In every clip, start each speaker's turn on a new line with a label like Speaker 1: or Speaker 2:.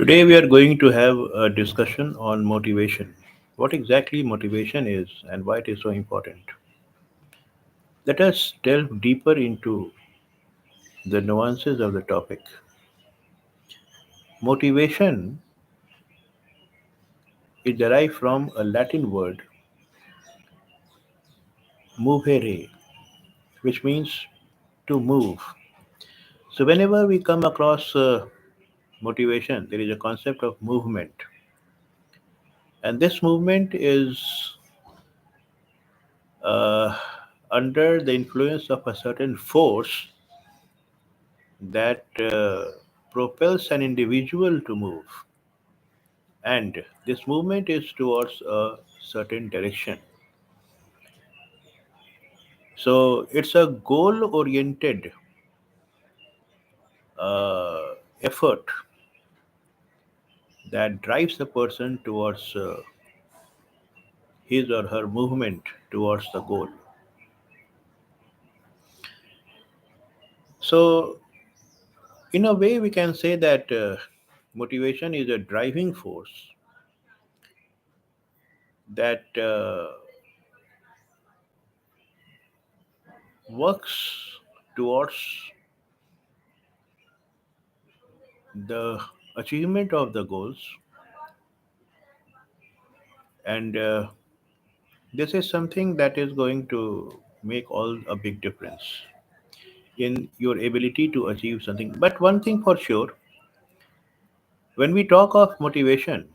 Speaker 1: Today, we are going to have a discussion on motivation. What exactly motivation is and why it is so important. Let us delve deeper into the nuances of the topic. Motivation is derived from a Latin word, movere, which means to move. So, whenever we come across motivation, there is a concept of movement, and this movement is uh, under the influence of a certain force that propels an individual to move, and this movement is towards a certain direction. So it's a goal oriented effort that drives a person towards his or her movement towards the goal. So, in a way, we can say that motivation is a driving force that works towards the achievement of the goals, and this is something that is going to make all a big difference in your ability to achieve something. But one thing for sure, when we talk of motivation,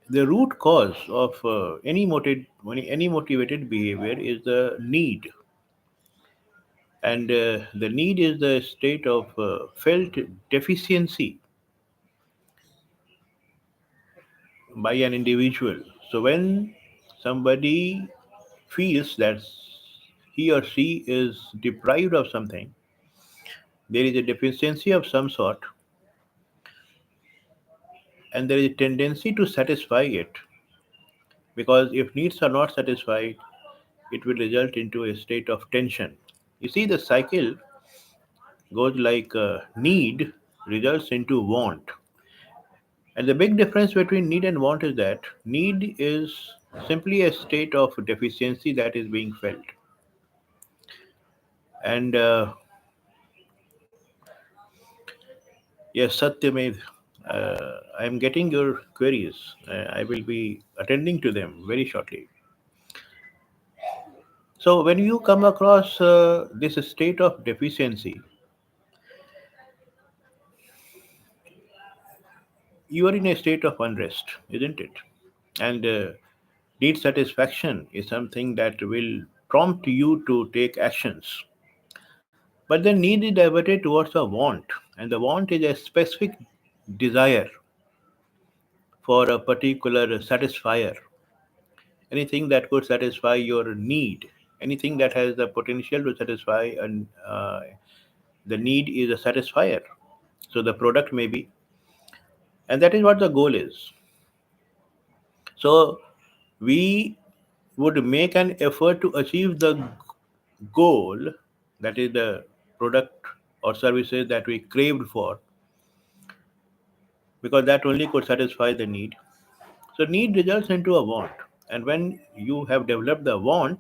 Speaker 1: the root cause of any motivated behavior is the need, and the need is the state of felt deficiency by an individual. So when somebody feels that he or she is deprived of something, there is a deficiency of some sort, and there is a tendency to satisfy it, because if needs are not satisfied, it will result into a state of tension. You see, the cycle goes like need results into want, and the big difference between need and want is that need is simply a state of deficiency that is being felt, and yes, Satyamed, I am getting your queries. I will be attending to them very shortly. So, when you come across this state of deficiency, you are in a state of unrest, isn't it? And need satisfaction is something that will prompt you to take actions. But the need is diverted towards a want, and the want is a specific desire for a particular satisfier, anything that could satisfy your need, anything that has the potential to satisfy, and the need is a satisfier. So the product may be, and that is what the goal is. So we would make an effort to achieve the goal, that is the product or services that we craved for, because that only could satisfy the need. So need results into a want, and when you have developed the want,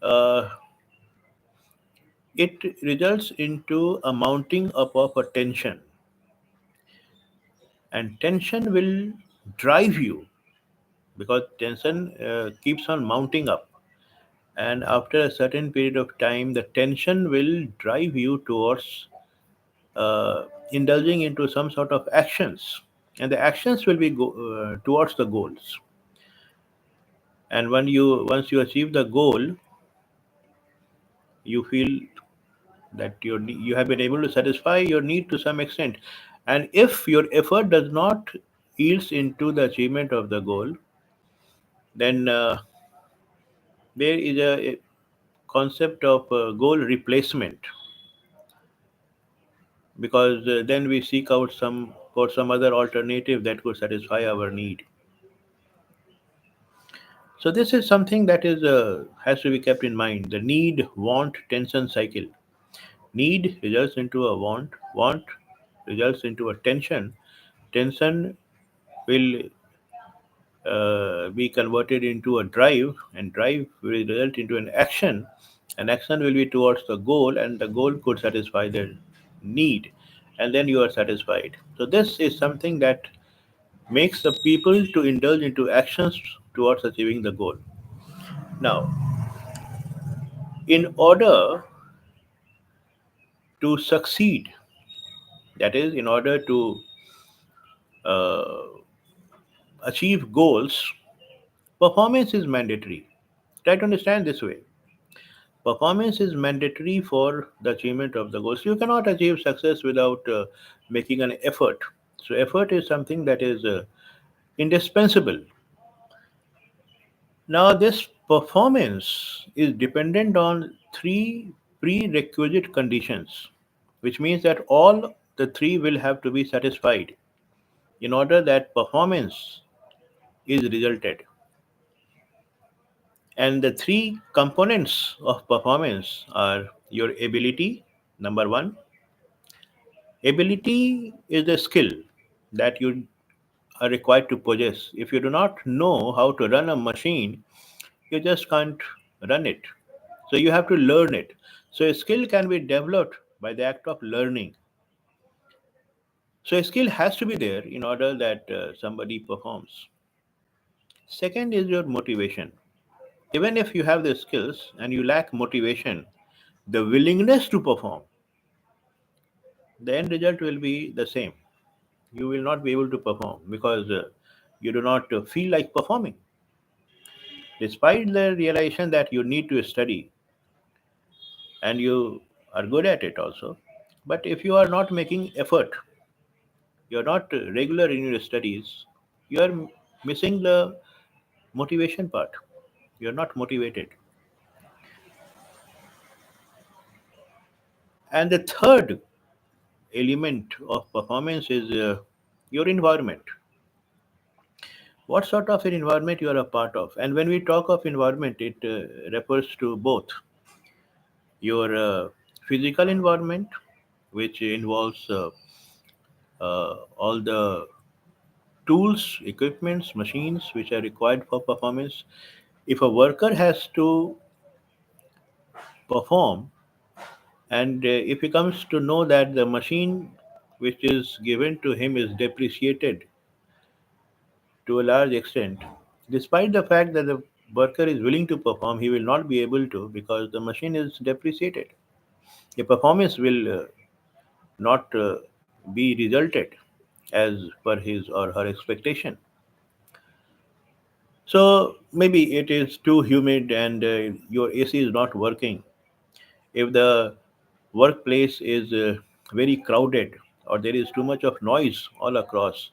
Speaker 1: uh, it results into a mounting up of a tension, and tension will drive you, because tension keeps on mounting up, and after a certain period of time the tension will drive you towards indulging into some sort of actions, and the actions will be towards the goals. And when you once you achieve the goal, you feel that you have been able to satisfy your need to some extent, and if your effort does not yields into the achievement of the goal, then there is a concept of goal replacement, because then we seek out some other alternative that could satisfy our need. So this is something that is has to be kept in mind: the need want tension cycle. Need results into a want. Want results into a tension. Tension will be converted into a drive, and drive will result into an action. An action will be towards the goal, and the goal could satisfy the need, and then you are satisfied. So this is something that makes the people to indulge into actions towards achieving the goal. Now, in order to succeed, that is, in order to uh, achieve goals, performance is mandatory. Try to understand this way. Performance is mandatory for the achievement of the goals. You cannot achieve success without making an effort. So, effort is something that is indispensable. Now, this performance is dependent on three prerequisite conditions, which means that all the three will have to be satisfied in order that performance is resulted. And the three components of performance are your ability, number one. Ability is a skill that you are required to possess. If you do not know how to run a machine, you just can't run it. So you have to learn it. So a skill can be developed by the act of learning. So a skill has to be there in order that somebody performs. Second is your motivation. Even if you have the skills and you lack motivation, the willingness to perform, the end result will be the same. You will not be able to perform because you do not feel like performing, despite the realization that you need to study and you are good at it also. But if you are not making effort, you are not regular in your studies, you are missing the motivation part. You are not motivated. And the third element of performance is your environment. What sort of an environment you are a part of? And when we talk of environment, it refers to both your physical environment, which involves all the tools, equipments, machines which are required for performance. If a worker has to perform, and if he comes to know that the machine which is given to him is depreciated to a large extent, despite the fact that the worker is willing to perform, he will not be able to because the machine is depreciated. The performance will not be resulted as per his or her expectation. So maybe it is too humid and your AC is not working. If the workplace is very crowded or there is too much of noise all across,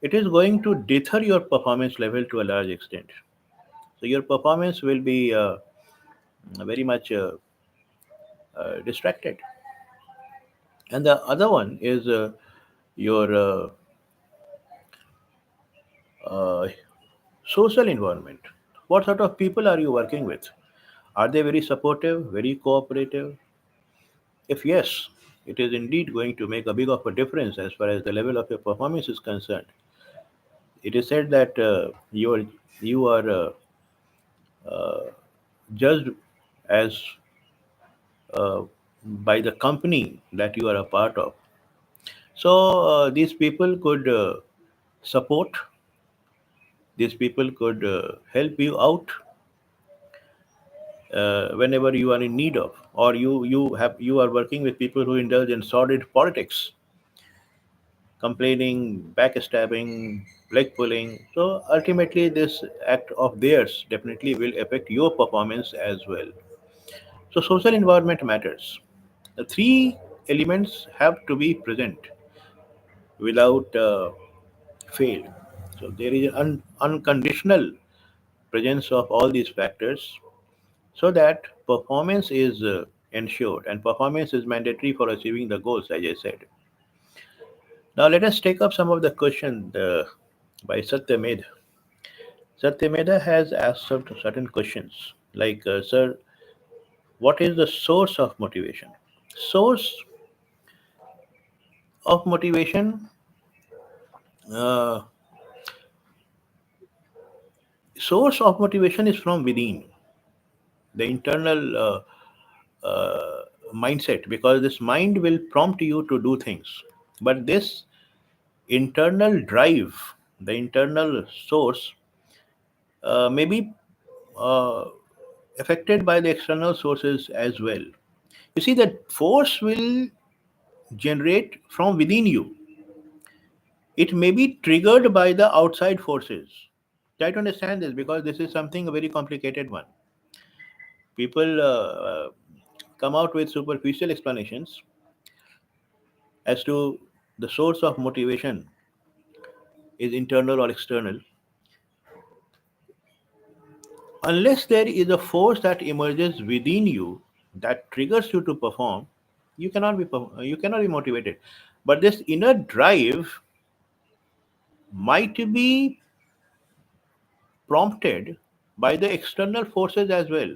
Speaker 1: it is going to deter your performance level to a large extent. So your performance will be very much distracted. And the other one is your uh, social environment. What sort of people are you working with? Are they very supportive, very cooperative? If yes, it is indeed going to make a big of a difference as far as the level of your performance is concerned. It is said that you are judged as by the company that you are a part of. So these people could support. These people could help you out whenever you are in need of, or you are working with people who indulge in sordid politics, complaining, backstabbing, leg pulling. So ultimately, this act of theirs definitely will affect your performance as well. So social environment matters. The three elements have to be present without fail. So there is unconditional presence of all these factors so that performance is ensured, and performance is mandatory for achieving the goals, as I said. Now let us take up some of the questions by Satyamedha. Satyamedha has asked certain questions like, sir, what is the source of motivation? Source of motivation. Uh, Source of motivation is from within the internal mindset, because this mind will prompt you to do things. But this internal drive, the internal source, may be uh, affected by the external sources as well. You see, that force will generate from within you. It may be triggered by the outside forces. Try to understand this, because this is something a very complicated one. People come out with superficial explanations as to the source of motivation is internal or external. Unless there is a force that emerges within you that triggers you to perform, you cannot be motivated. But this inner drive might be prompted by the external forces as well.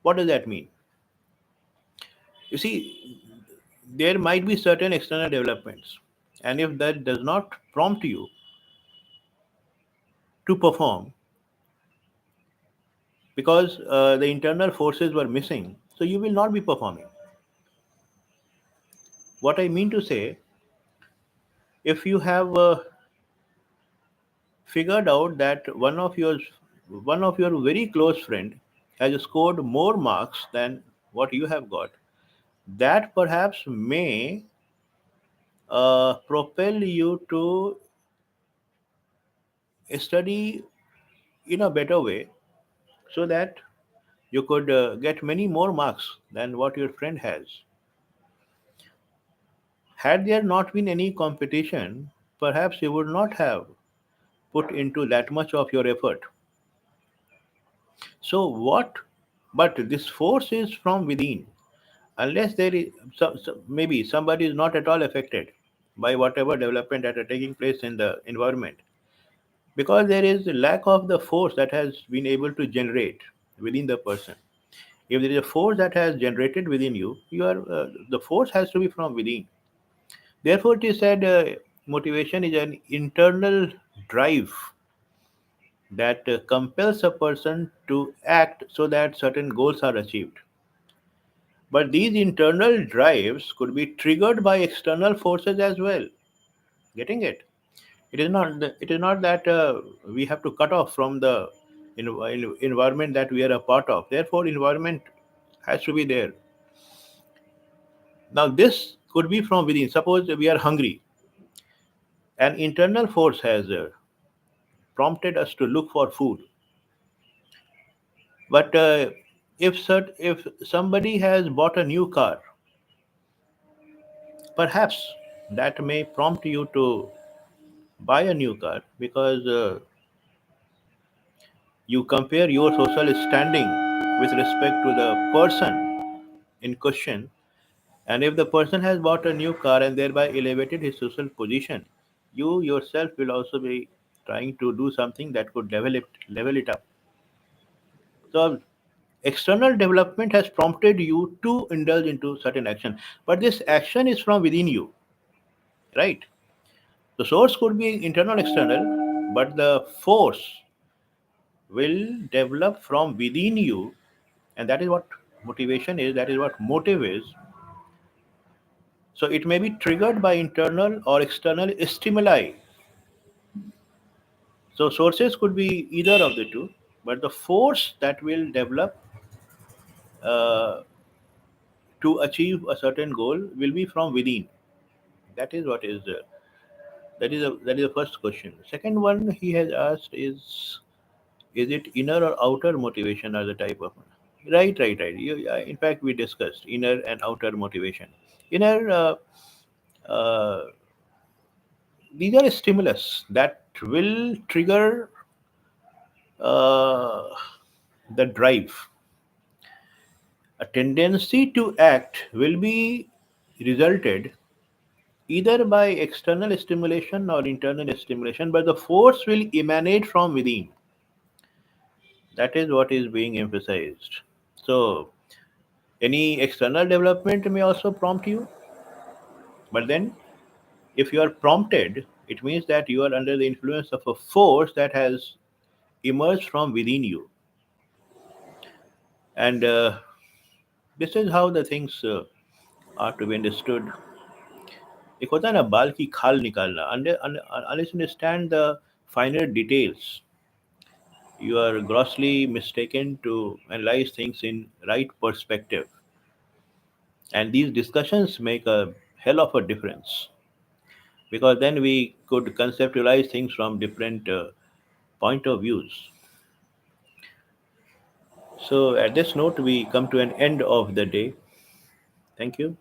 Speaker 1: What does that mean? You see, there might be certain external developments, and if that does not prompt you to perform, because the internal forces were missing, so you will not be performing. What I mean to say, if you have figured out that one of your very close friend has scored more marks than what you have got, that perhaps may propel you to study in a better way, so that you could get many more marks than what your friend has. Had there not been any competition, perhaps you would not have put into that much of your effort. So what? But this force is from within. Unless there is maybe somebody is not at all affected by whatever development that are taking place in the environment, because there is a lack of the force that has been able to generate within the person. If there is a force that has generated within you, you are the force has to be from within. Therefore, it is said motivation is an internal drive that compels a person to act so that certain goals are achieved. But these internal drives could be triggered by external forces as well. Getting it? It is not that we have to cut off from the environment that we are a part of. Therefore, environment has to be there. Now, this could be from within. Suppose we are hungry. An internal force has prompted us to look for food. But if somebody has bought a new car, perhaps that may prompt you to buy a new car, because you compare your social standing with respect to the person in question. And if the person has bought a new car and thereby elevated his social position, you yourself will also be trying to do something that could level it up. So external development has prompted you to indulge into certain action, but this action is from within you, right? The source could be internal, external, but the force will develop from within you, and that is what motivation is. That is what motive is. So it may be triggered by internal or external stimuli. So sources could be either of the two, but the force that will develop uh, to achieve a certain goal will be from within. That is what is that is the first question. Second one he has asked is it inner or outer motivation are the type of right. In fact, we discussed inner and outer motivation. Inner these are stimulus that will trigger uh, the drive. A tendency to act will be resulted either by external stimulation or internal stimulation, but the force will emanate from within. That is what is being emphasized. So, Any external development may also prompt you, but then if you are prompted, it means that you are under the influence of a force that has emerged from within you. And this is how the things are to be understood. एक होता है ना बाल की खाल निकालना. Unless you understand the finer details, you are grossly mistaken to analyze things in right perspective. And these discussions make a hell of a difference, because then we could conceptualize things from different point of views. So at this note, we come to an end of the day. Thank you.